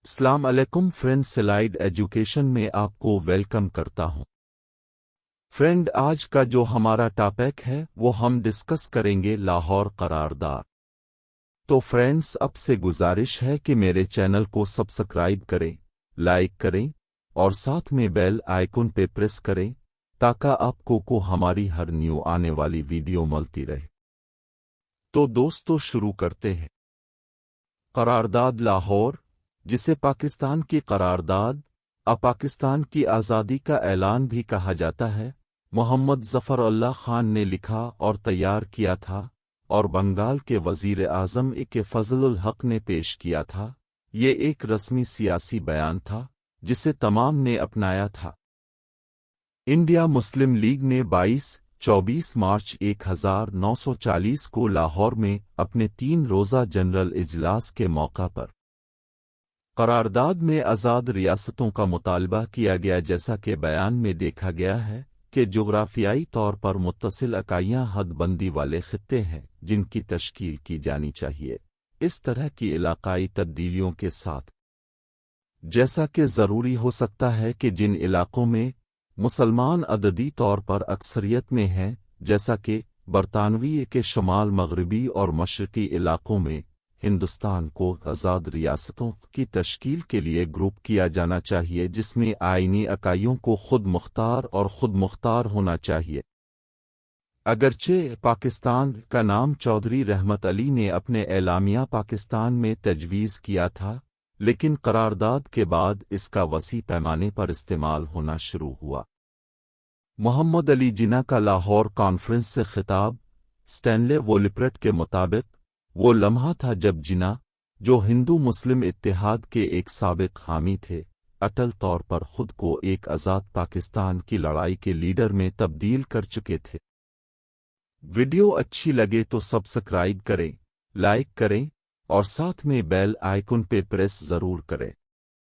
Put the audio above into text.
السلام علیکم friend, slide education میں آپ کو ویلکم کرتا ہوں۔ فرینڈ، آج کا جو ہمارا ٹاپک ہے وہ ہم ڈسکس کریں گے لاہور قرارداد۔ تو فرینڈز، اب سے گزارش ہے کہ میرے چینل کو سبسکرائب کریں، لائک کریں اور ساتھ میں بیل آئیکن پہ پریس کریں تاکہ آپ کو ہماری ہر نیو آنے والی ویڈیو ملتی رہے۔ تو دوستو، شروع کرتے ہیں۔ قرارداد لاہور، جسے پاکستان کی قرارداد پاکستان کی آزادی کا اعلان بھی کہا جاتا ہے، محمد ظفر اللہ خان نے لکھا اور تیار کیا تھا اور بنگال کے وزیر اعظم کے فضل الحق نے پیش کیا تھا۔ یہ ایک رسمی سیاسی بیان تھا جسے تمام نے اپنایا تھا۔ انڈیا مسلم لیگ نے 24 مارچ 1940 کو لاہور میں اپنے 3 روزہ جنرل اجلاس کے موقع پر قرارداد میں آزاد ریاستوں کا مطالبہ کیا گیا، جیسا کہ بیان میں دیکھا گیا ہے کہ جغرافیائی طور پر متصل اکائیاں حد بندی والے خطے ہیں جن کی تشکیل کی جانی چاہیے اس طرح کی علاقائی تبدیلیوں کے ساتھ، جیسا کہ ضروری ہو سکتا ہے کہ جن علاقوں میں مسلمان عددی طور پر اکثریت میں ہیں، جیسا کہ برطانوی کے شمال مغربی اور مشرقی علاقوں میں، ہندوستان کو آزاد ریاستوں کی تشکیل کے لیے گروپ کیا جانا چاہیے جس میں آئینی اکائیوں کو خود مختار اور خود مختار ہونا چاہیے۔ اگرچہ پاکستان کا نام چودھری رحمت علی نے اپنے اعلامیہ پاکستان میں تجویز کیا تھا، لیکن قرارداد کے بعد اس کا وسیع پیمانے پر استعمال ہونا شروع ہوا۔ محمد علی جناح کا لاہور کانفرنس سے خطاب۔ سٹینلے وولپرٹ کے مطابق وہ لمحہ تھا جب جناح، جو ہندو مسلم اتحاد کے ایک سابق حامی تھے، اٹل طور پر خود کو ایک آزاد پاکستان کی لڑائی کے لیڈر میں تبدیل کر چکے تھے۔ ویڈیو اچھی لگے تو سبسکرائب کریں، لائک کریں اور ساتھ میں بیل آئیکن پہ پریس ضرور کریں۔